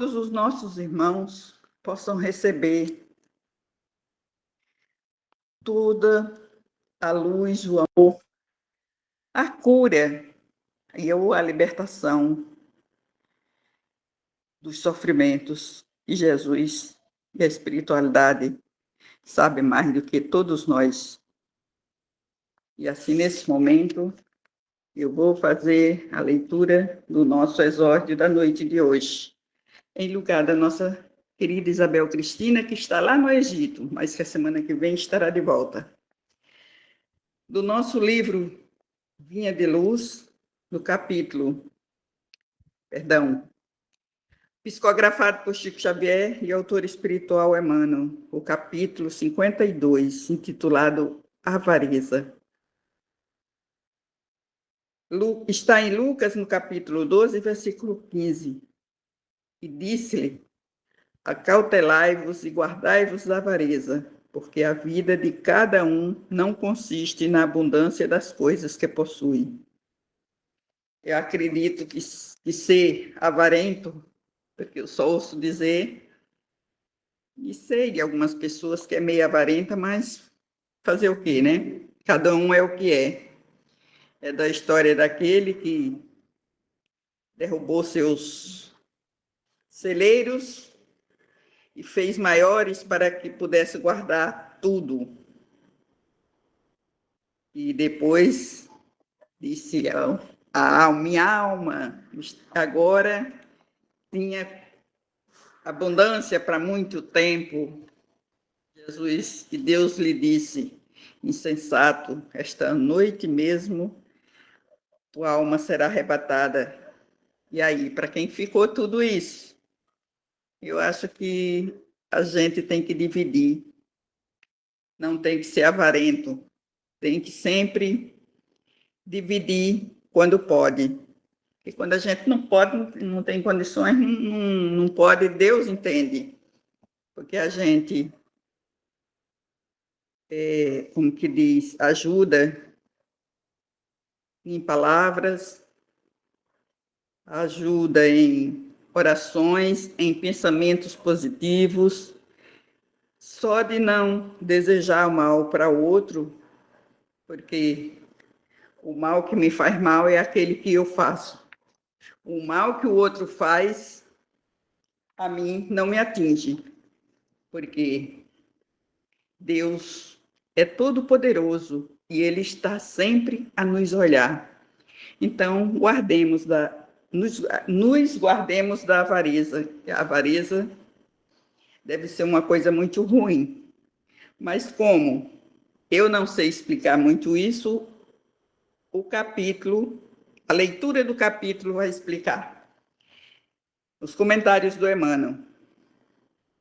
todos os nossos irmãos possam receber toda a luz, o amor, a cura e a libertação dos sofrimentos que Jesus e a espiritualidade sabem mais do que todos nós. E assim, nesse momento, eu vou fazer a leitura do nosso exórdio da noite de hoje, em lugar da nossa querida Isabel Cristina, que está lá no Egito, mas que a semana que vem estará de volta. Do nosso livro Vinha de Luz, no capítulo, psicografado por Chico Xavier e autor espiritual Emmanuel, o capítulo 52, intitulado Avareza. Está em Lucas, no capítulo 12, versículo 15. E disse-lhe: acautelai-vos e guardai-vos da avareza, porque a vida de cada um não consiste na abundância das coisas que possui. Eu acredito que ser avarento, porque eu só ouço dizer, e sei de algumas pessoas que é meio avarenta, mas fazer o quê, né? Cada um é o que é. É da história daquele que derrubou seus celeiros e fez maiores para que pudesse guardar tudo. E depois disse: minha alma agora tinha abundância para muito tempo. Jesus, que Deus lhe disse: insensato, esta noite mesmo tua alma será arrebatada. E aí, para quem ficou tudo isso? Eu acho que a gente tem que dividir, não tem que ser avarento, tem que sempre dividir quando pode. E quando a gente não pode, não tem condições, não pode, Deus entende. Porque a gente, como que diz, ajuda em palavras, ajuda em orações, em pensamentos positivos. Só de não desejar o mal para o outro, porque o mal que me faz mal é aquele que eu faço. O mal que o outro faz, a mim não me atinge, porque Deus é todo-poderoso e Ele está sempre a nos olhar. Então, nos guardemos da avareza. A avareza deve ser uma coisa muito ruim. Mas como eu não sei explicar muito isso, a leitura do capítulo vai explicar. Os comentários do Emmanuel.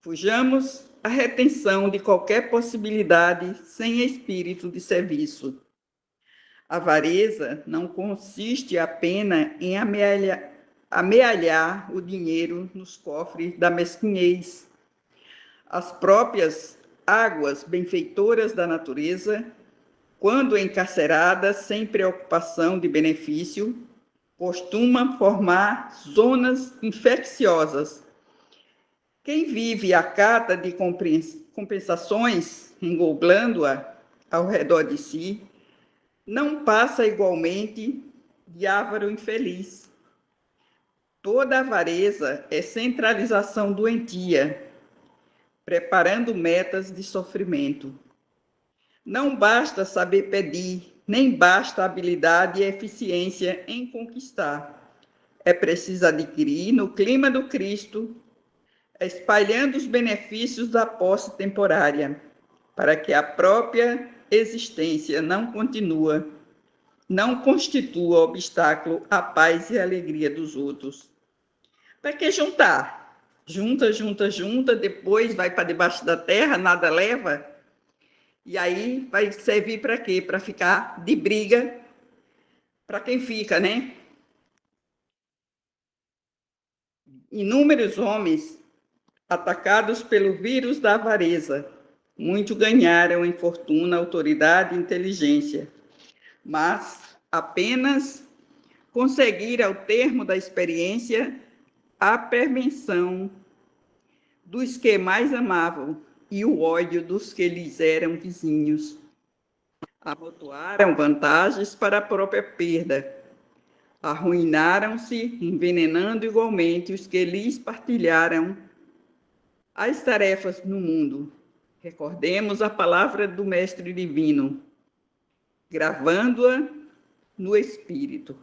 Fujamos à retenção de qualquer possibilidade sem espírito de serviço. A avareza não consiste apenas em amealhar o dinheiro nos cofres da mesquinhez. As próprias águas benfeitoras da natureza, quando encarceradas sem preocupação de benefício, costumam formar zonas infecciosas. Quem vive à cata de compensações, engoblando-a ao redor de si, não passa igualmente de avaro infeliz. Toda avareza é centralização doentia, preparando metas de sofrimento. Não basta saber pedir, nem basta habilidade e eficiência em conquistar. É preciso adquirir, no clima do Cristo, espalhando os benefícios da posse temporária, para que a própria existência não constitua obstáculo à paz e à alegria dos outros. Para que juntar? Junta, depois vai para debaixo da terra, nada leva, e aí vai servir para quê? Para ficar de briga para quem fica, né? Inúmeros homens atacados pelo vírus da avareza, muito ganharam em fortuna, autoridade e inteligência, mas apenas conseguir, ao termo da experiência, a prevenção dos que mais amavam e o ódio dos que lhes eram vizinhos. Amontoaram vantagens para a própria perda. Arruinaram-se, envenenando igualmente os que lhes partilharam as tarefas no mundo. Recordemos a palavra do Mestre Divino, gravando-a no Espírito.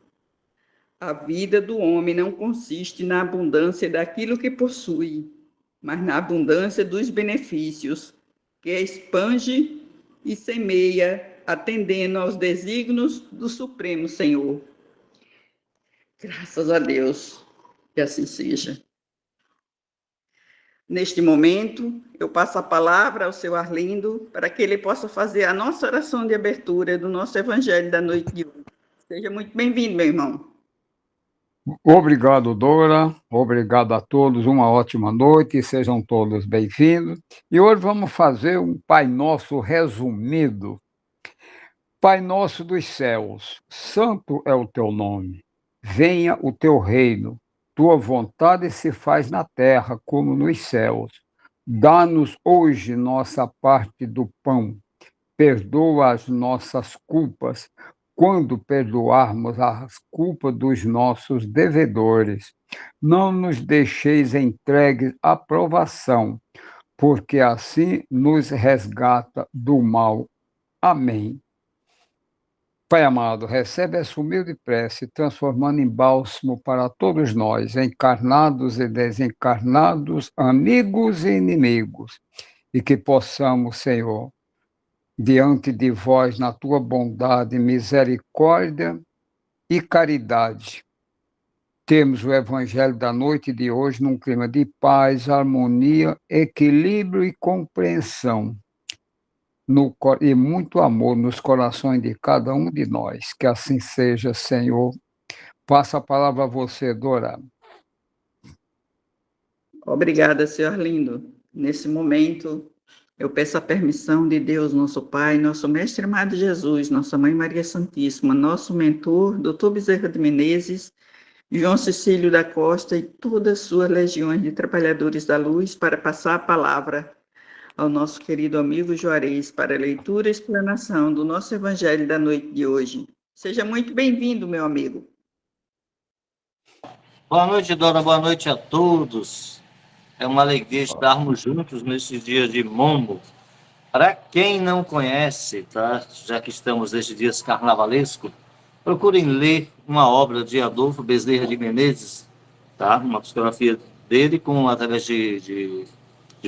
A vida do homem não consiste na abundância daquilo que possui, mas na abundância dos benefícios, que expande e semeia, atendendo aos desígnios do Supremo Senhor. Graças a Deus, que assim seja. Neste momento, eu passo a palavra ao seu Arlindo, para que ele possa fazer a nossa oração de abertura do nosso Evangelho da noite de hoje. Seja muito bem-vindo, meu irmão. Obrigado, Dora. Obrigado a todos. Uma ótima noite. Sejam todos bem-vindos. E hoje vamos fazer um Pai Nosso resumido. Pai nosso dos céus, santo é o teu nome. Venha o teu reino. Tua vontade se faz na terra como nos céus. Dá-nos hoje nossa parte do pão. Perdoa as nossas culpas, quando perdoarmos as culpas dos nossos devedores. Não nos deixeis entregues à provação, porque assim nos resgata do mal. Amém. Pai amado, recebe essa humilde prece, transformando em bálsamo para todos nós, encarnados e desencarnados, amigos e inimigos, e que possamos, Senhor, diante de vós, na tua bondade, misericórdia e caridade. Temos o Evangelho da noite de hoje num clima de paz, harmonia, equilíbrio e compreensão, e muito amor nos corações de cada um de nós. Que assim seja, Senhor. Passo a palavra a você, Dora. Obrigada, senhor Arlindo. Nesse momento, eu peço a permissão de Deus, nosso Pai, nosso Mestre amado Jesus, nossa Mãe Maria Santíssima, nosso mentor, Dr. Bezerra de Menezes, João Cecílio da Costa e todas as suas legiões de trabalhadores da luz, para passar a palavra ao nosso querido amigo Juarez para a leitura e explanação do nosso Evangelho da noite de hoje. Seja muito bem-vindo, meu amigo. Boa noite, Dora. Boa noite a todos. É uma alegria estarmos juntos nesses dias de Momo. Para quem não conhece, tá? Já que estamos nesses dias carnavalescos, procurem ler uma obra de Adolfo Bezerra de Menezes, tá? Uma psicografia dele, através de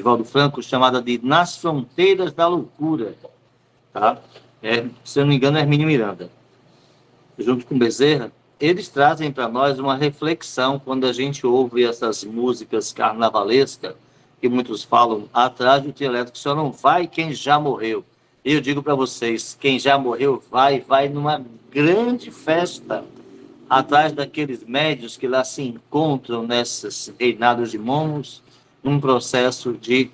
Valdo Franco, chamada de Nas Fronteiras da Loucura. Tá? Se eu não me engano, é Hermínio Miranda. Junto com Bezerra, eles trazem para nós uma reflexão quando a gente ouve essas músicas carnavalescas, que muitos falam, atrás do trio elétrico só não vai quem já morreu. Eu digo para vocês, quem já morreu vai numa grande festa, atrás daqueles médios que lá se encontram nesses reinados de momos, num processo de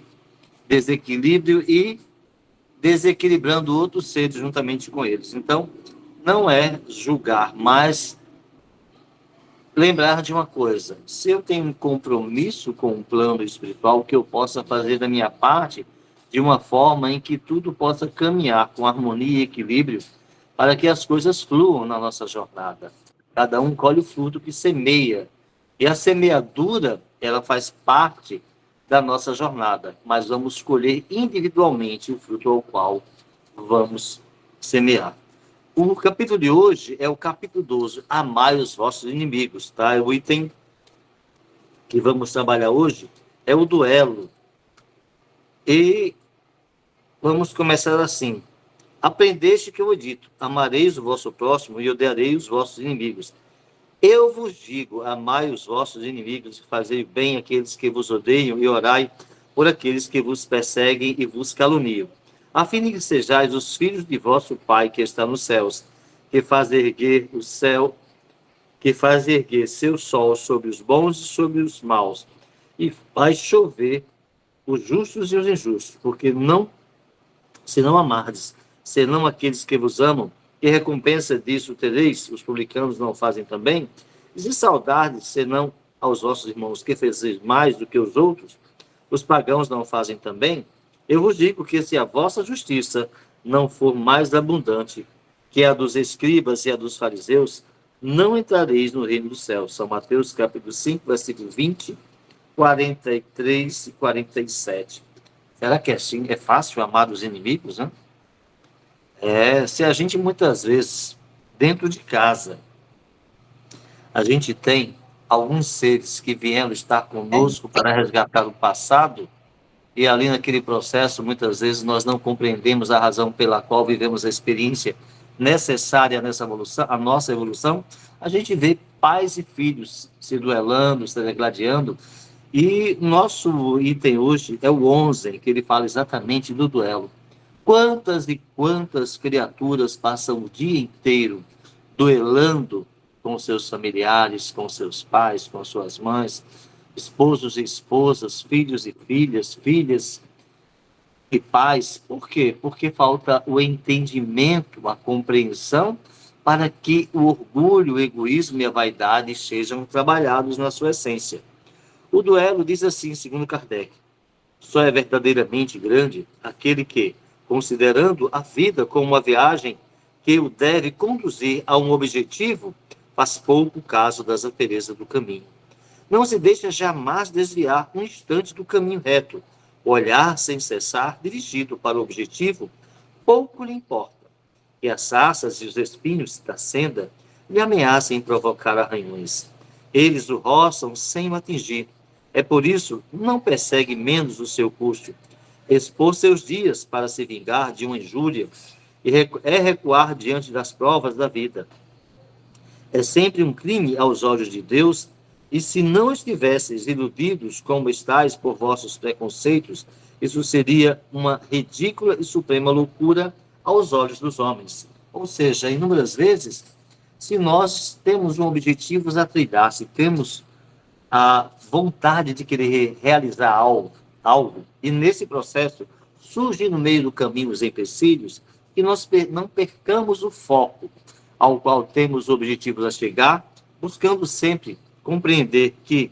desequilíbrio e desequilibrando outros seres juntamente com eles. Então, não é julgar, mas lembrar de uma coisa: se eu tenho um compromisso com o plano espiritual, que eu possa fazer da minha parte de uma forma em que tudo possa caminhar com harmonia e equilíbrio para que as coisas fluam na nossa jornada. Cada um colhe o fruto que semeia. E a semeadura, ela faz parte da nossa jornada, mas vamos escolher individualmente o fruto ao qual vamos semear. O capítulo de hoje é o capítulo 12, Amai os vossos inimigos, tá? O item que vamos trabalhar hoje é o duelo. E vamos começar assim. Aprendeste que eu dito, amareis o vosso próximo e odiarei os vossos inimigos. Eu vos digo, amai os vossos inimigos, fazei bem àqueles que vos odeiam e orai por aqueles que vos perseguem e vos caluniam, a fim de que sejais os filhos de vosso Pai que está nos céus, que faz erguer o céu, que faz erguer seu sol sobre os bons e sobre os maus, e faz chover os justos e os injustos, porque se não amardes, senão aqueles que vos amam, que recompensa disso tereis? Os publicanos não fazem também? E se saudardes, senão aos vossos irmãos que fazeis mais do que os outros, os pagãos não fazem também? Eu vos digo que se a vossa justiça não for mais abundante que a dos escribas e a dos fariseus, não entrareis no reino dos céus. São Mateus capítulo 5, versículo 20, 43 e 47. Será que assim é fácil amar os inimigos, né? Se a gente muitas vezes, dentro de casa, a gente tem alguns seres que vieram estar conosco para resgatar o passado, e ali naquele processo, muitas vezes, nós não compreendemos a razão pela qual vivemos a experiência necessária nessa evolução, a nossa evolução, a gente vê pais e filhos se duelando, se degladiando, e nosso item hoje é o 11, que ele fala exatamente do duelo. Quantas e quantas criaturas passam o dia inteiro duelando com seus familiares, com seus pais, com suas mães, esposos e esposas, filhos e filhas, filhas e pais. Por quê? Porque falta o entendimento, a compreensão, para que o orgulho, o egoísmo e a vaidade sejam trabalhados na sua essência. O duelo diz assim, segundo Kardec: só é verdadeiramente grande aquele que, considerando a vida como uma viagem que o deve conduzir a um objetivo, faz pouco caso das asperezas do caminho. Não se deixa jamais desviar um instante do caminho reto. Olhar sem cessar, dirigido para o objetivo, pouco lhe importa. E as sarças e os espinhos da senda lhe ameacem provocar arranhões. Eles o roçam sem o atingir. É por isso, não persegue menos o seu custo. Expor seus dias para se vingar de uma injúria é recuar diante das provas da vida. É sempre um crime aos olhos de Deus, e se não estivesseis iludidos como estáis por vossos preconceitos, isso seria uma ridícula e suprema loucura aos olhos dos homens. Ou seja, inúmeras vezes, se nós temos um objetivo a trilhar, se temos a vontade de querer realizar algo, e nesse processo surgem no meio do caminho os empecilhos, que nós não percamos o foco ao qual temos objetivos a chegar, buscando sempre compreender que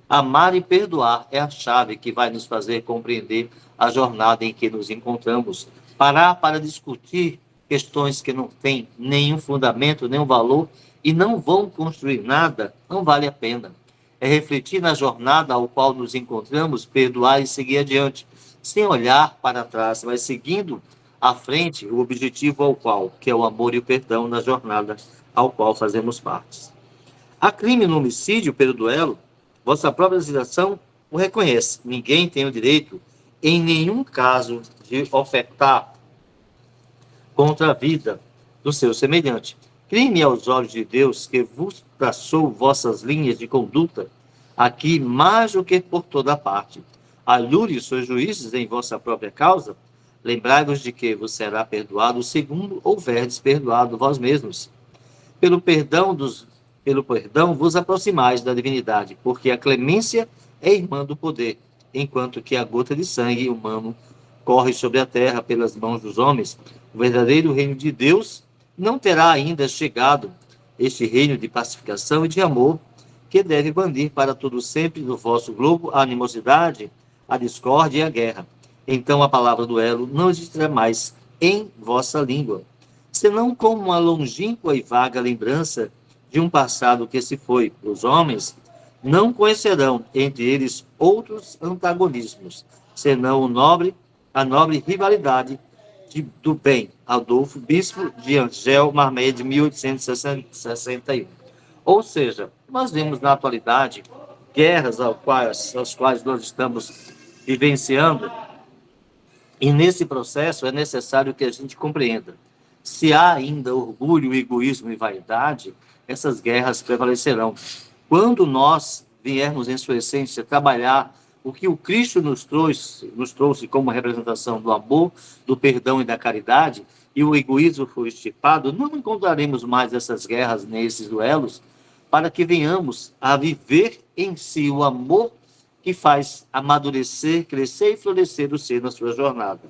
amar e perdoar é a chave que vai nos fazer compreender a jornada em que nos encontramos. Parar para discutir questões que não têm nenhum fundamento, nenhum valor e não vão construir nada, não vale a pena. É refletir na jornada ao qual nos encontramos, perdoar e seguir adiante, sem olhar para trás, mas seguindo à frente o objetivo ao qual, que é o amor e o perdão na jornada ao qual fazemos parte. Há crime no homicídio pelo duelo, vossa própria legislação o reconhece. Ninguém tem o direito, em nenhum caso, de ofertar contra a vida do seu semelhante. Crime aos olhos de Deus, que vos traçou vossas linhas de conduta, aqui mais do que por toda parte. Alure os seus juízes em vossa própria causa, lembrai-vos de que vos será perdoado segundo houverdes perdoado vós mesmos. Pelo perdão vos aproximais da divindade, porque a clemência é irmã do poder, enquanto que a gota de sangue humano corre sobre a terra pelas mãos dos homens. O verdadeiro reino de Deus não terá ainda chegado, este reino de pacificação e de amor, que deve banir para todo sempre no vosso globo a animosidade, a discórdia e a guerra. Então a palavra duelo não existirá mais em vossa língua, senão como uma longínqua e vaga lembrança de um passado que se foi. Os homens não conhecerão entre eles outros antagonismos, senão a nobre rivalidade do bem. Adolfo, bispo de Angel, Marmeia, de 1861. Ou seja, nós vemos na atualidade guerras às quais nós estamos vivenciando, e nesse processo é necessário que a gente compreenda. Se há ainda orgulho, egoísmo e vaidade, essas guerras prevalecerão. Quando nós viermos, em sua essência, trabalhar o que o Cristo nos trouxe como representação do amor, do perdão e da caridade, e o egoísmo foi extirpado, não encontraremos mais essas guerras nesses duelos, para que venhamos a viver em si o amor que faz amadurecer, crescer e florescer o ser na sua jornada.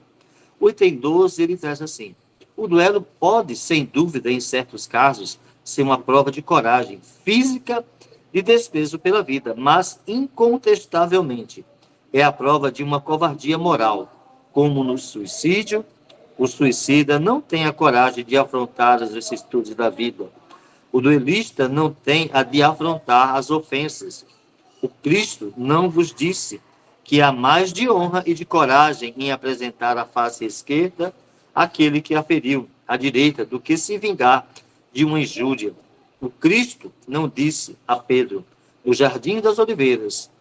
O item 12, ele traz assim: o duelo pode, sem dúvida, em certos casos, ser uma prova de coragem física de desprezo pela vida, mas, incontestavelmente, é a prova de uma covardia moral, como no suicídio. O suicida não tem a coragem de afrontar as vicissitudes da vida. O duelista não tem a de afrontar as ofensas. O Cristo não vos disse que há mais de honra e de coragem em apresentar a face esquerda àquele que a feriu, à direita, do que se vingar de uma injúria. O Cristo não disse a Pedro, no jardim das oliveiras,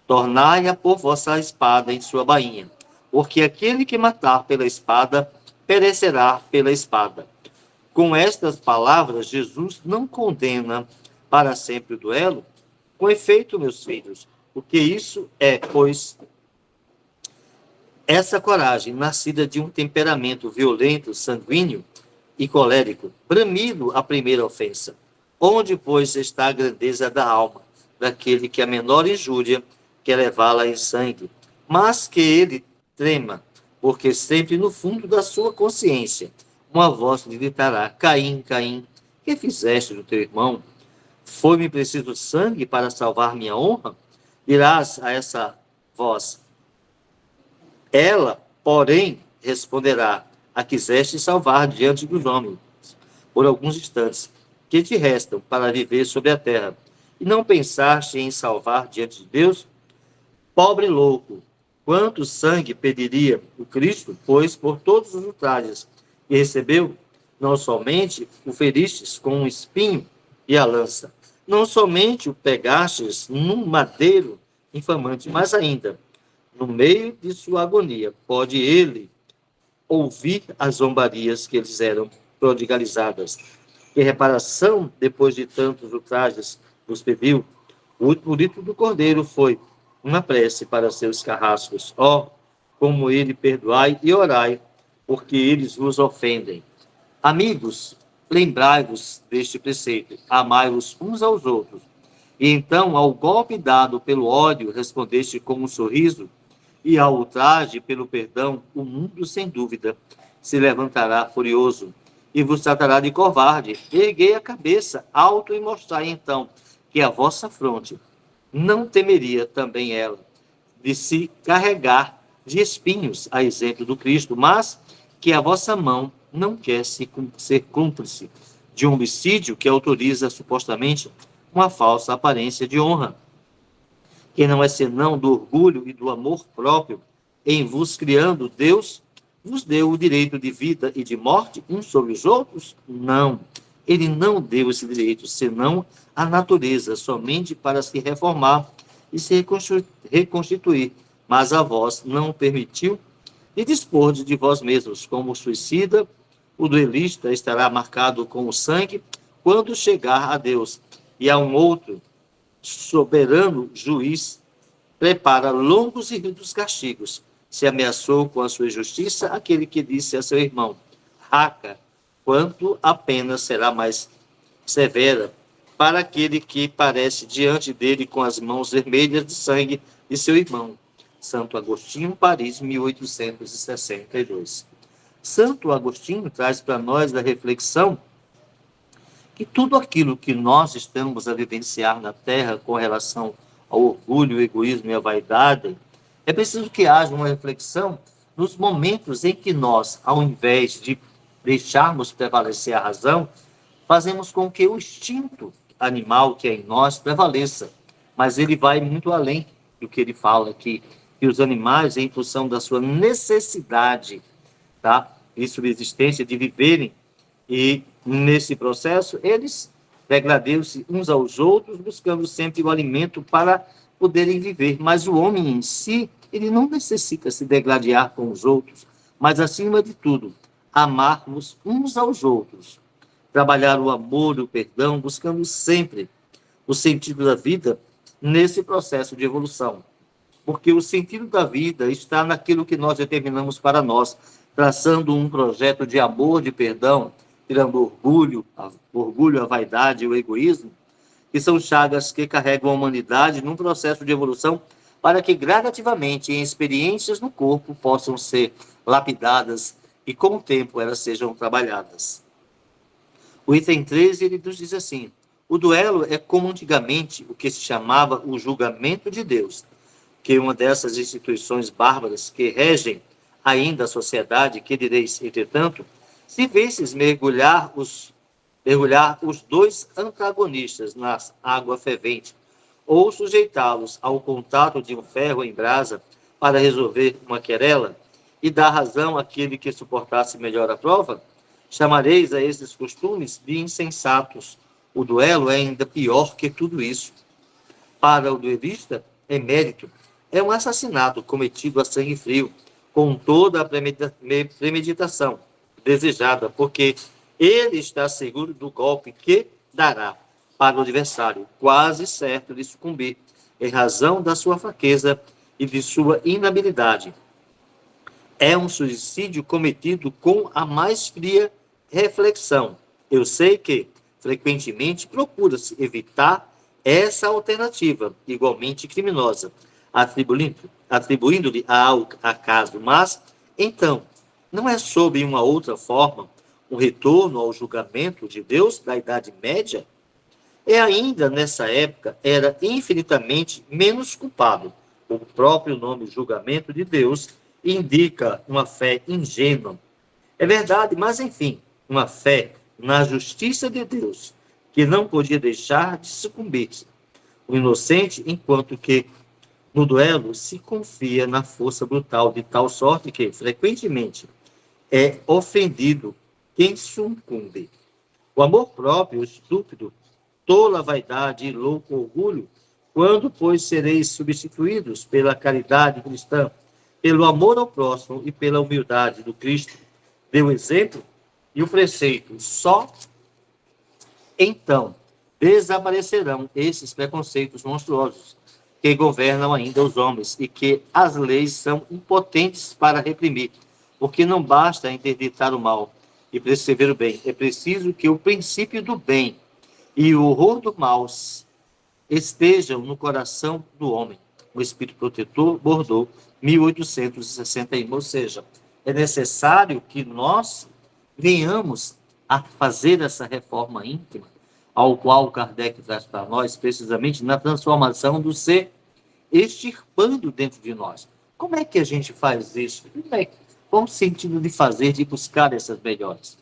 tornai a pôr vossa espada em sua bainha, porque aquele que matar pela espada, perecerá pela espada. Com estas palavras, Jesus não condena para sempre o duelo. Com efeito, meus filhos, o que isso é, pois, essa coragem, nascida de um temperamento violento, sanguíneo e colérico, bramido à primeira ofensa. Onde, pois, está a grandeza da alma, daquele que a menor injúria quer levá-la em sangue, mas que ele trema, porque sempre no fundo da sua consciência, uma voz lhe gritará: Caim, Caim, que fizeste do teu irmão? Foi-me preciso sangue para salvar minha honra? Dirás a essa voz. Ela, porém, responderá: a quiseste salvar diante dos homens, por alguns instantes, que te restam para viver sobre a terra, e não pensaste em salvar diante de Deus? Pobre louco, quanto sangue pediria o Cristo, pois por todos os ultrajes que recebeu, não somente o feristes com um espinho e a lança, não somente o pegastes num madeiro infamante, mas ainda, no meio de sua agonia, pode ele ouvir as zombarias que lhes eram prodigalizadas. Que reparação, depois de tantos ultrajes, nos pediu? O último litro do cordeiro foi uma prece para seus carrascos. Como ele perdoai e orai, porque eles vos ofendem. Amigos, lembrai-vos deste preceito, amai-vos uns aos outros. E então, ao golpe dado pelo ódio, respondeste com um sorriso, e ao ultraje pelo perdão, o mundo, sem dúvida, se levantará furioso, e vos tratará de covarde. Erguei a cabeça alto e mostrai então que a vossa fronte não temeria também ela de se carregar de espinhos, a exemplo do Cristo, mas que a vossa mão não quer ser cúmplice de um homicídio que autoriza supostamente uma falsa aparência de honra, que não é senão do orgulho e do amor próprio. Em vos criando, Deus vos deu o direito de vida e de morte uns sobre os outros? Não, ele não deu esse direito, senão a natureza, somente para se reformar e se reconstituir, mas a vós não permitiu, e dispor de vós mesmos. Como o suicida, o duelista estará marcado com o sangue quando chegar a Deus, e a um outro soberano juiz prepara longos e rudes castigos. Se ameaçou com a sua justiça aquele que disse a seu irmão: raca, quanto a pena será mais severa para aquele que parece diante dele com as mãos vermelhas de sangue de seu irmão. Santo Agostinho, Paris, 1862. Santo Agostinho traz para nós a reflexão que tudo aquilo que nós estamos a vivenciar na Terra com relação ao orgulho, o egoísmo e a vaidade, é preciso que haja uma reflexão nos momentos em que nós, ao invés de deixarmos prevalecer a razão, fazemos com que o instinto animal que é em nós prevaleça. Mas ele vai muito além do que ele fala aqui, que os animais, em função da sua necessidade, tá, de subsistência, de viverem, e nesse processo, eles degradeiam-se uns aos outros, buscando sempre o alimento para poderem viver. Mas o homem em si, ele não necessita se degladiar com os outros, mas, acima de tudo, amarmos uns aos outros, trabalhar o amor e o perdão, buscando sempre o sentido da vida nesse processo de evolução. Porque o sentido da vida está naquilo que nós determinamos para nós, traçando um projeto de amor, de perdão, tirando o orgulho, a vaidade e o egoísmo, que são chagas que carregam a humanidade num processo de evolução para que gradativamente, em experiências no corpo, possam ser lapidadas e, com o tempo, elas sejam trabalhadas. O item 13, ele nos diz assim: O duelo é, como antigamente, o que se chamava o julgamento de Deus, que é uma dessas instituições bárbaras que regem ainda a sociedade, que direis, entretanto, se vesses mergulhar os dois antagonistas na água fervente, ou sujeitá-los ao contato de um ferro em brasa para resolver uma querela, e dar razão àquele que suportasse melhor a prova, chamareis a esses costumes de insensatos. O duelo é ainda pior que tudo isso. Para o duelista, é mérito. É um assassinato cometido a sangue frio, com toda a premeditação desejada, porque ele está seguro do golpe que dará para o adversário, quase certo de sucumbir, em razão da sua fraqueza e de sua inabilidade. É um suicídio cometido com a mais fria reflexão. Eu sei que, frequentemente, procura-se evitar essa alternativa, igualmente criminosa, atribuindo-lhe ao acaso, mas, então, não é sob uma outra forma um retorno ao julgamento de Deus da Idade Média? E ainda nessa época era infinitamente menos culpado. O próprio nome julgamento de Deus indica uma fé ingênua. É verdade, mas enfim, uma fé na justiça de Deus, que não podia deixar de sucumbir. O inocente, enquanto que no duelo se confia na força brutal, de tal sorte que, frequentemente, é ofendido quem sucumbe. O amor próprio, estúpido, tola vaidade e louco orgulho, quando, pois, sereis substituídos pela caridade cristã, pelo amor ao próximo e pela humildade do Cristo, deu exemplo e o preceito, só então desaparecerão esses preconceitos monstruosos que governam ainda os homens e que as leis são impotentes para reprimir, porque não basta interditar o mal e prescrever o bem, é preciso que o princípio do bem e o horror do mal estejam no coração do homem. O Espírito Protetor, Bordeaux, 1861. Ou seja, é necessário que nós venhamos a fazer essa reforma íntima, ao qual Kardec traz para nós, precisamente na transformação do ser, extirpando dentro de nós. Como é que a gente faz isso? Qual o sentido de fazer, de buscar essas melhores?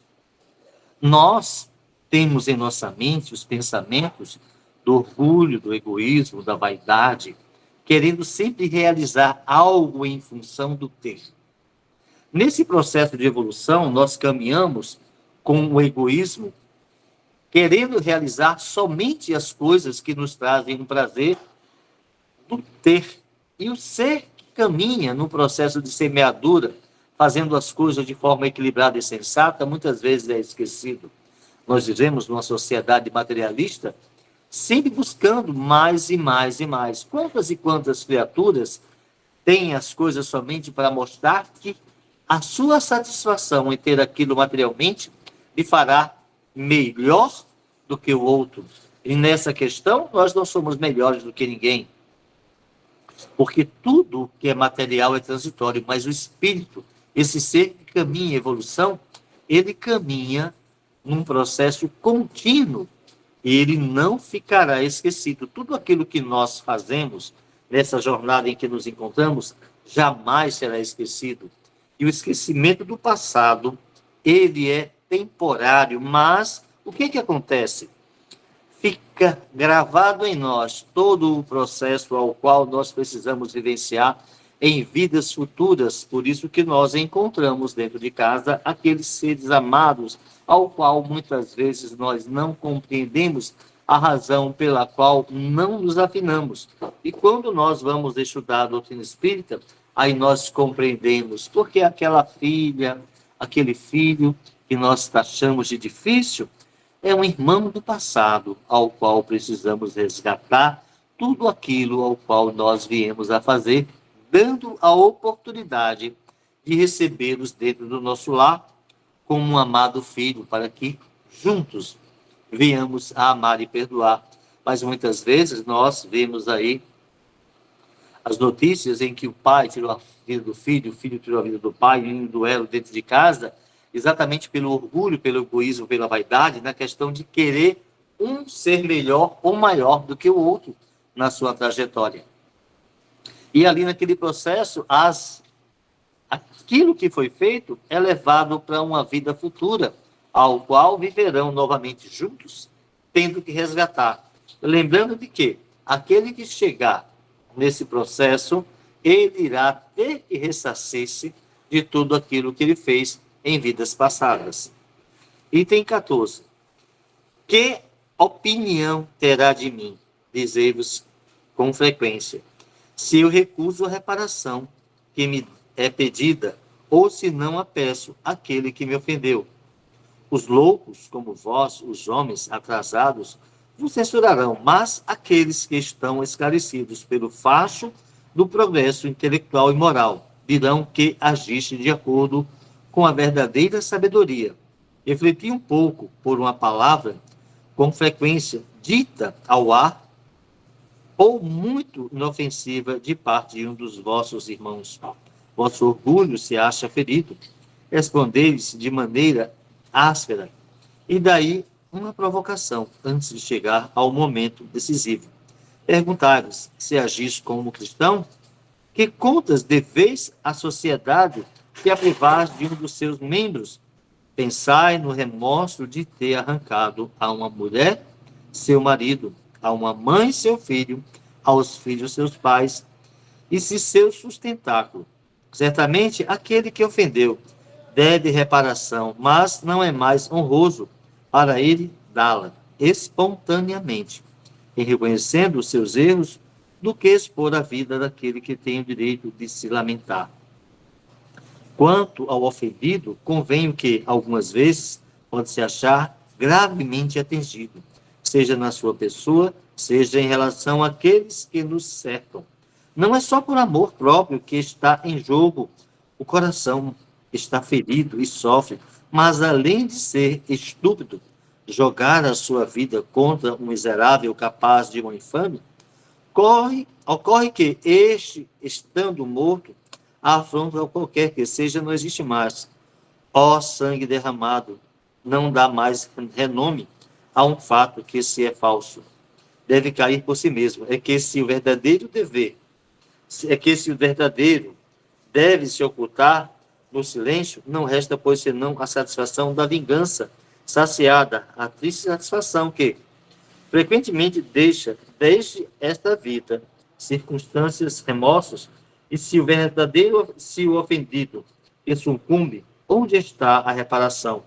Nós temos em nossa mente os pensamentos do orgulho, do egoísmo, da vaidade, querendo sempre realizar algo em função do ter. Nesse processo de evolução, nós caminhamos com o egoísmo, querendo realizar somente as coisas que nos trazem um prazer do ter. E o ser que caminha no processo de semeadura, fazendo as coisas de forma equilibrada e sensata, muitas vezes é esquecido. Nós vivemos numa sociedade materialista, sempre buscando mais e mais e mais. Quantas e quantas criaturas têm as coisas somente para mostrar que a sua satisfação em ter aquilo materialmente lhe fará melhor do que o outro. E nessa questão, nós não somos melhores do que ninguém. Porque tudo que é material é transitório, mas o espírito, esse ser que caminha em evolução, ele caminha num processo contínuo e ele não ficará esquecido. Tudo aquilo que nós fazemos nessa jornada em que nos encontramos jamais será esquecido. E o esquecimento do passado, ele é temporário, mas o que acontece? Fica gravado em nós todo o processo ao qual nós precisamos vivenciar em vidas futuras. Por isso que nós encontramos dentro de casa aqueles seres amados, ao qual muitas vezes nós não compreendemos a razão pela qual não nos afinamos. E quando nós vamos estudar a doutrina espírita, aí nós compreendemos porque aquela filha, aquele filho que nós taxamos de difícil, é um irmão do passado, ao qual precisamos resgatar tudo aquilo ao qual nós viemos a fazer, dando a oportunidade de recebê-los dentro do nosso lar como um amado filho, para que juntos venhamos a amar e perdoar. Mas muitas vezes nós vemos aí as notícias em que o pai tirou a vida do filho, o filho tirou a vida do pai, em um duelo dentro de casa, exatamente pelo orgulho, pelo egoísmo, pela vaidade, na questão de querer um ser melhor ou maior do que o outro na sua trajetória. E ali naquele processo, aquilo que foi feito é levado para uma vida futura, ao qual viverão novamente juntos, tendo que resgatar. Lembrando de que aquele que chegar nesse processo, ele irá ter que ressarcir-se de tudo aquilo que ele fez em vidas passadas. Item 14. Que opinião terá de mim? Dizei-vos com frequência. Se eu recuso a reparação que me é pedida, ou se não a peço àquele que me ofendeu. Os loucos, como vós, os homens atrasados, vos censurarão, mas aqueles que estão esclarecidos pelo facho do progresso intelectual e moral dirão que agiste de acordo com a verdadeira sabedoria. Refleti um pouco por uma palavra com frequência dita ao ar ou muito inofensiva de parte de um dos vossos irmãos. Vosso orgulho se acha ferido. Respondei-lhes de maneira áspera. E daí uma provocação antes de chegar ao momento decisivo. Perguntai-vos se agis como cristão, que contas deveis à sociedade que a privais de um dos seus membros? Pensai no remorso de ter arrancado a uma mulher seu marido, a uma mãe seu filho, aos filhos seus pais, e se seu sustentáculo. Certamente aquele que ofendeu deve reparação, mas não é mais honroso para ele dá-la espontaneamente, em reconhecendo os seus erros, do que expor a vida daquele que tem o direito de se lamentar. Quanto ao ofendido, convenho que, algumas vezes, pode se achar gravemente atingido, seja na sua pessoa, seja em relação àqueles que nos cercam. Não é só por amor próprio que está em jogo, o coração está ferido e sofre, mas além de ser estúpido, jogar a sua vida contra um miserável capaz de uma infame, ocorre que este, estando morto, a afronta qualquer que seja, não existe mais. Ó sangue derramado, não dá mais renome a um fato que se é falso. Deve cair por si mesmo. É que se o verdadeiro deve se ocultar no silêncio, não resta, pois, senão a satisfação da vingança saciada, a triste satisfação que frequentemente deixa esta vida circunstâncias, remorsos, e se o ofendido que sucumbe, onde está a reparação?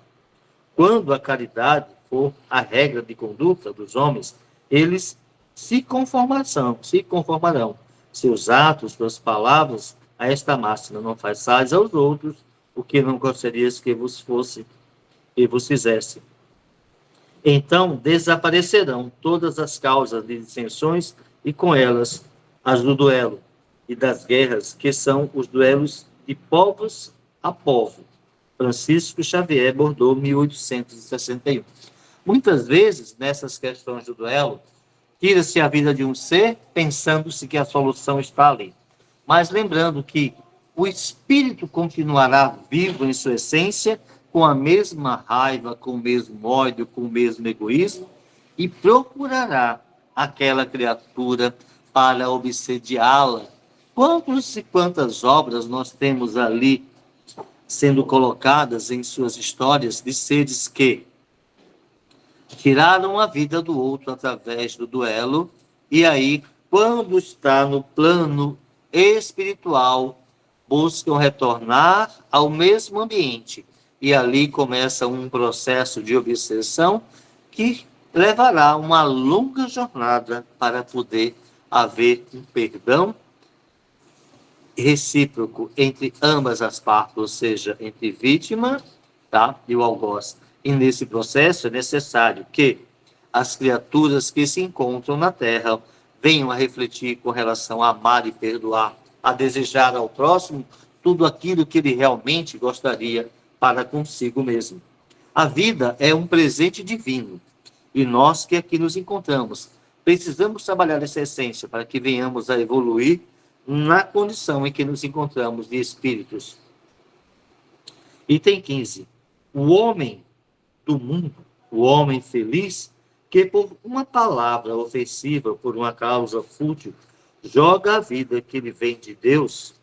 Quando a caridade for a regra de conduta dos homens, eles se conformarão. Seus atos, suas palavras, a esta máxima: não façais aos outros o que não gostarias que vos fizesse. Então desaparecerão todas as causas de dissensões e com elas as do duelo e das guerras, que são os duelos de povos a povo. Francisco Xavier Bordeaux, 1861. Muitas vezes, nessas questões do duelo, tira-se a vida de um ser pensando-se que a solução está ali. Mas lembrando que o espírito continuará vivo em sua essência, com a mesma raiva, com o mesmo ódio, com o mesmo egoísmo, e procurará aquela criatura para obsediá-la. Quantas e quantas obras nós temos ali sendo colocadas em suas histórias de seres que tiraram a vida do outro através do duelo, e aí, quando está no plano espiritual, buscam retornar ao mesmo ambiente. E ali começa um processo de obsessão que levará uma longa jornada para poder haver um perdão recíproco entre ambas as partes, ou seja, entre vítima, e o algoz. E nesse processo é necessário que as criaturas que se encontram na Terra venham a refletir com relação a amar e perdoar, a desejar ao próximo tudo aquilo que ele realmente gostaria para consigo mesmo. A vida é um presente divino, e nós que aqui nos encontramos precisamos trabalhar essa essência para que venhamos a evoluir na condição em que nos encontramos de espíritos. Item 15. O homem do mundo, o homem feliz, que por uma palavra ofensiva, por uma causa fútil, joga a vida que lhe vem de Deus,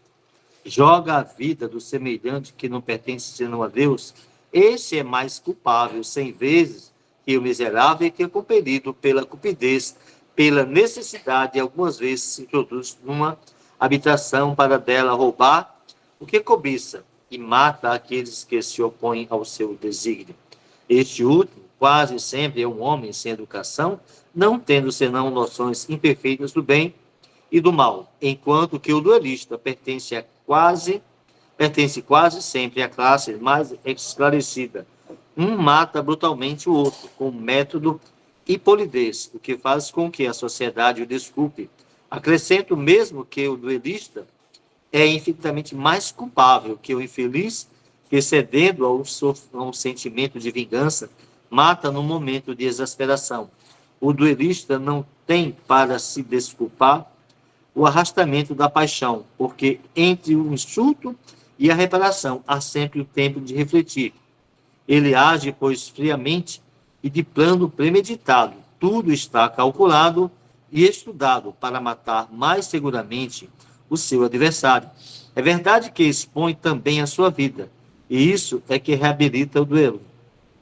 joga a vida do semelhante que não pertence senão a Deus, esse é mais culpável 100 vezes que o miserável que é compelido pela cupidez, pela necessidade, e algumas vezes se introduz numa habitação para dela roubar o que cobiça e mata aqueles que se opõem ao seu desígnio. Este último, quase sempre, é um homem sem educação, não tendo senão noções imperfeitas do bem e do mal, enquanto que o duelista pertence quase sempre à classe mais esclarecida. Um mata brutalmente o outro, com método e polidez, o que faz com que a sociedade o desculpe. Acrescento mesmo que o duelista é infinitamente mais culpável que o infeliz, que cedendo a um sentimento de vingança, mata no momento de exasperação. O duelista não tem para se desculpar o arrastamento da paixão, porque entre o insulto e a reparação há sempre o tempo de refletir. Ele age, pois, friamente e de plano premeditado. Tudo está calculado e estudado para matar mais seguramente o seu adversário. É verdade que expõe também a sua vida, e isso é que reabilita o duelo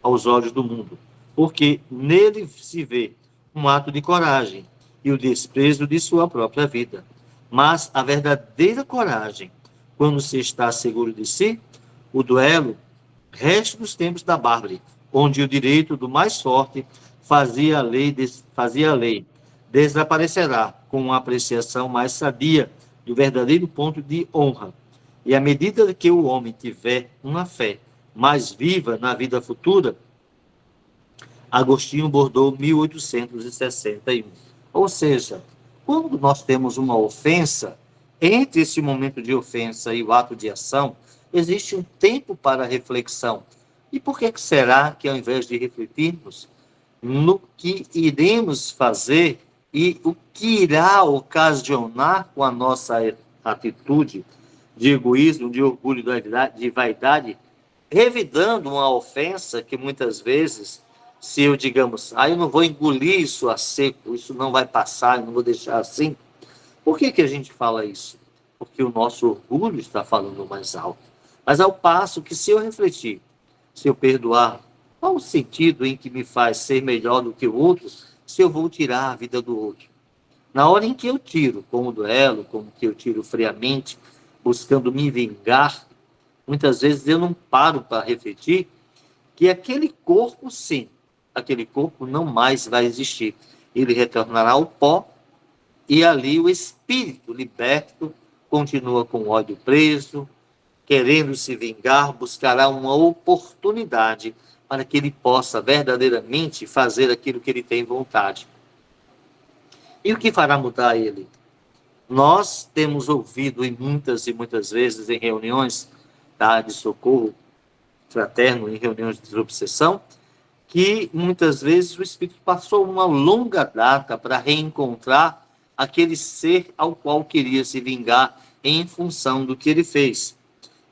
aos olhos do mundo, porque nele se vê um ato de coragem e o desprezo de sua própria vida. Mas a verdadeira coragem, quando se está seguro de si, o duelo, resta dos tempos da bárbara, onde o direito do mais forte fazia a lei, desaparecerá com uma apreciação mais sadia do verdadeiro ponto de honra. E à medida que o homem tiver uma fé mais viva na vida futura, Agostinho Bordeaux, 1861. Ou seja, quando nós temos uma ofensa, entre esse momento de ofensa e o ato de ação, existe um tempo para reflexão. E por que será que, ao invés de refletirmos no que iremos fazer e o que irá ocasionar com a nossa atitude de egoísmo, de orgulho, de vaidade, revidando uma ofensa que muitas vezes, se eu, digamos, eu não vou engolir isso a seco, isso não vai passar, eu não vou deixar assim. Por que a gente fala isso? Porque o nosso orgulho está falando mais alto. Mas ao passo que, se eu refletir, se eu perdoar, qual o sentido em que me faz ser melhor do que o outro, se eu vou tirar a vida do outro? Na hora em que eu tiro, com o duelo, como que eu tiro friamente, buscando me vingar, muitas vezes eu não paro para refletir que aquele corpo, sim, aquele corpo não mais vai existir. Ele retornará ao pó e ali o espírito liberto continua com o ódio preso, querendo se vingar, buscará uma oportunidade para que ele possa verdadeiramente fazer aquilo que ele tem vontade. E o que fará mudar ele? Nós temos ouvido muitas e muitas vezes em reuniões de socorro fraterno, em reuniões de desobsessão, que muitas vezes o espírito passou uma longa data para reencontrar aquele ser ao qual queria se vingar em função do que ele fez.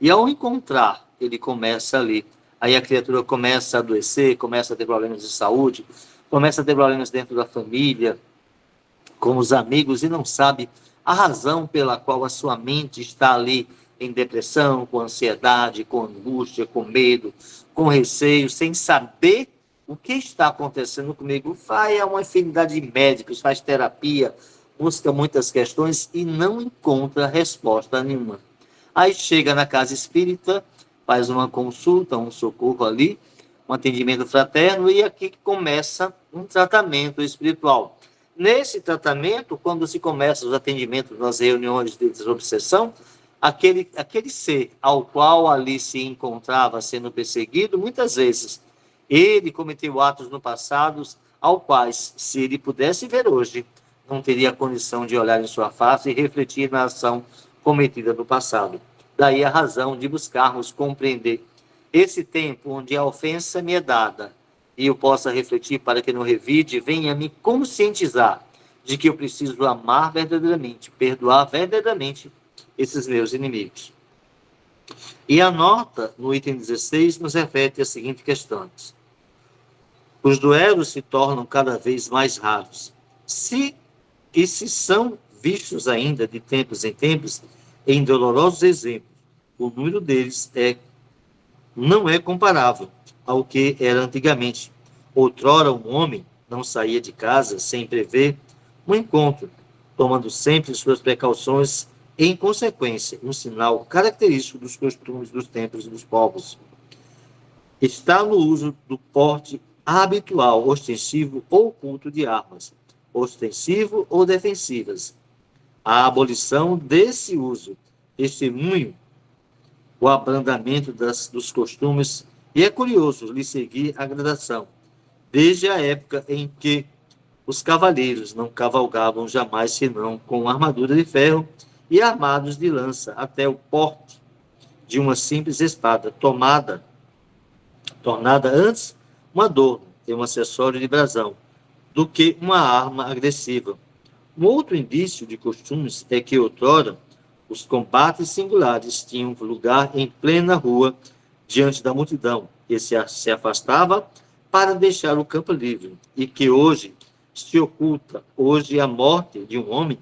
E ao encontrar, ele começa ali. Aí a criatura começa a adoecer, começa a ter problemas de saúde, começa a ter problemas dentro da família, com os amigos, e não sabe a razão pela qual a sua mente está ali em depressão, com ansiedade, com angústia, com medo, com receio, sem saber o que está acontecendo comigo. Vai a uma infinidade de médicos, faz terapia, busca muitas questões e não encontra resposta nenhuma. Aí chega na casa espírita, faz uma consulta, um socorro ali, um atendimento fraterno, e aqui começa um tratamento espiritual. Nesse tratamento, quando se começa os atendimentos nas reuniões de desobsessão, aquele ser ao qual ali se encontrava sendo perseguido, muitas vezes ele cometeu atos no passado, ao quais, se ele pudesse ver hoje, não teria condição de olhar em sua face e refletir na ação cometida no passado. Daí a razão de buscarmos compreender esse tempo onde a ofensa me é dada e eu possa refletir para que não revide, venha me conscientizar de que eu preciso amar verdadeiramente, perdoar verdadeiramente esses meus inimigos. E a nota, no item 16, nos refere as seguintes questões. Os duelos se tornam cada vez mais raros. Se são vistos ainda de tempos em tempos, em dolorosos exemplos, o número deles não é comparável ao que era antigamente. Outrora, um homem não saía de casa sem prever um encontro, tomando sempre suas precauções. Em consequência, um sinal característico dos costumes dos tempos e dos povos está no uso do porte habitual, ostensivo ou oculto de armas, ostensivo ou defensivas. A abolição desse uso testemunho o abrandamento dos costumes, e é curioso lhe seguir a gradação, desde a época em que os cavaleiros não cavalgavam jamais senão com armadura de ferro e armados de lança, até o porte de uma simples espada, tornada antes um adorno e um acessório de brasão, do que uma arma agressiva. Um outro indício de costumes é que outrora os combates singulares tinham lugar em plena rua, diante da multidão, que se afastava para deixar o campo livre, e que hoje se oculta. Hoje a morte de um homem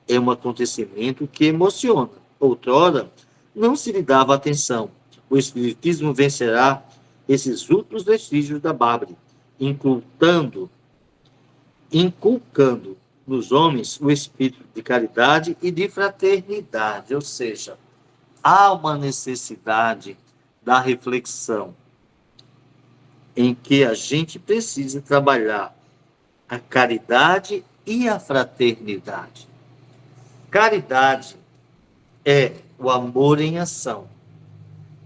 é um acontecimento que emociona. Outrora não se lhe dava atenção. O espiritismo vencerá esses últimos vestígios da bárbara, inculcando nos homens o espírito de caridade e de fraternidade, ou seja, há uma necessidade da reflexão em que a gente precisa trabalhar a caridade e a fraternidade. Caridade é o amor em ação.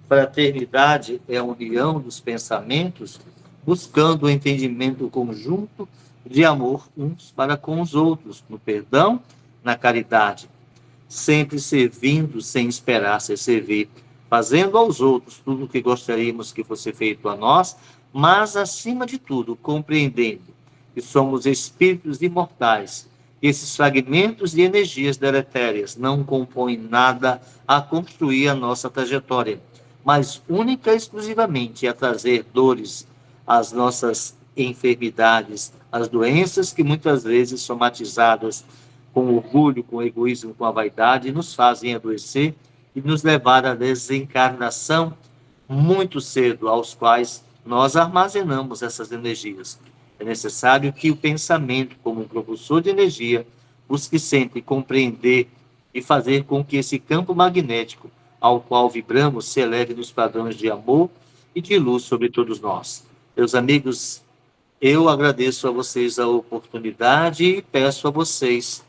Fraternidade é a união dos pensamentos, buscando o entendimento conjunto de amor uns para com os outros, no perdão, na caridade, sempre servindo sem esperar ser servido, fazendo aos outros tudo o que gostaríamos que fosse feito a nós, mas, acima de tudo, compreendendo que somos espíritos imortais. Esses fragmentos de energias deletérias não compõem nada a construir a nossa trajetória, mas única e exclusivamente a trazer dores às nossas enfermidades, as doenças que muitas vezes somatizadas com orgulho, com egoísmo, com a vaidade, nos fazem adoecer e nos levar à desencarnação muito cedo, aos quais nós armazenamos essas energias. É necessário que o pensamento, como um propulsor de energia, busque sempre compreender e fazer com que esse campo magnético ao qual vibramos se eleve nos padrões de amor e de luz sobre todos nós. Meus amigos, eu agradeço a vocês a oportunidade e peço a vocês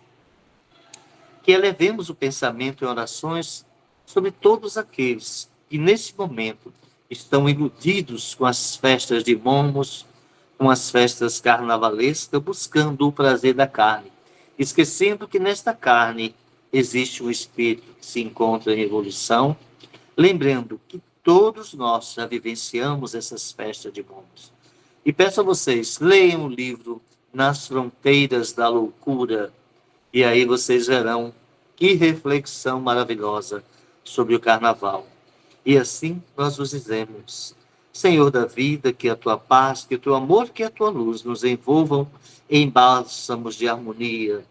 que elevemos o pensamento em orações sobre todos aqueles que, nesse momento, estão iludidos com as festas de Momos, com as festas carnavalescas, buscando o prazer da carne, esquecendo que nesta carne existe um espírito que se encontra em evolução, lembrando que todos nós já vivenciamos essas festas de Momos. E peço a vocês, leiam o livro Nas Fronteiras da Loucura, e aí vocês verão que reflexão maravilhosa sobre o carnaval. E assim nós vos dizemos, Senhor da vida, que a tua paz, que o teu amor, que a tua luz nos envolvam em bálsamos de harmonia.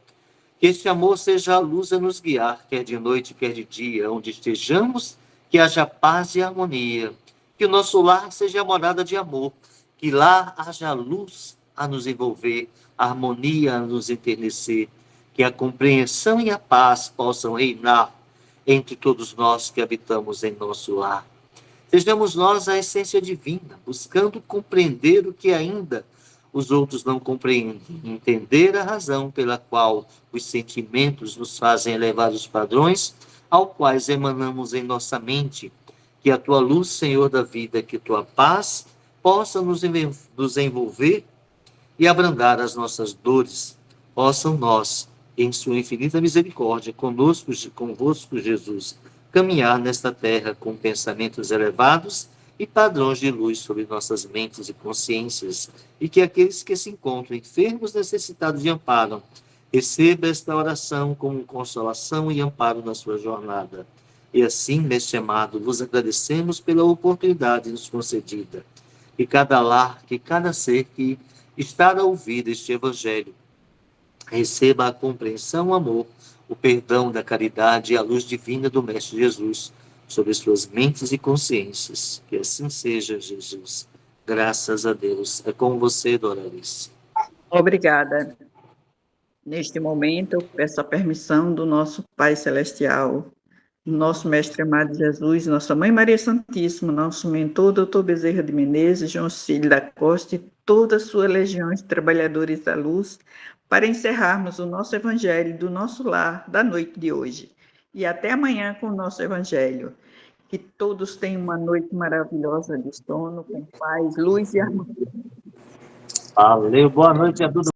Que este amor seja a luz a nos guiar, quer de noite, quer de dia, onde estejamos, que haja paz e harmonia. Que o nosso lar seja a morada de amor, que lá haja luz a nos envolver, harmonia a nos enternecer, que a compreensão e a paz possam reinar entre todos nós que habitamos em nosso lar. Sejamos nós a essência divina, buscando compreender o que ainda os outros não compreendem, entender a razão pela qual os sentimentos nos fazem elevar os padrões ao quais emanamos em nossa mente. Que a tua luz, Senhor da vida, que tua paz possa nos envolver e abrandar as nossas dores. Possam nós, em sua infinita misericórdia, convosco, Jesus, caminhar nesta terra com pensamentos elevados e padrões de luz sobre nossas mentes e consciências, e que aqueles que se encontram enfermos, necessitados de amparo, recebam esta oração como consolação e amparo na sua jornada. E assim, neste amado, vos agradecemos pela oportunidade nos concedida. que cada lar, que cada ser que está a ouvir este Evangelho receba a compreensão, o amor, o perdão da caridade e a luz divina do Mestre Jesus sobre suas mentes e consciências. Que assim seja, Jesus. Graças a Deus. É com você, Doralice. Obrigada. Neste momento, eu peço a permissão do nosso Pai Celestial, nosso Mestre amado Jesus, nossa Mãe Maria Santíssima, nosso mentor, Dr. Bezerra de Menezes, João Cílio da Costa e toda a sua legião de trabalhadores da luz, para encerrarmos o nosso Evangelho do nosso lar da noite de hoje. E até amanhã com o nosso Evangelho. Que todos tenham uma noite maravilhosa de sono, com paz, luz e harmonia. Valeu, boa noite a todos.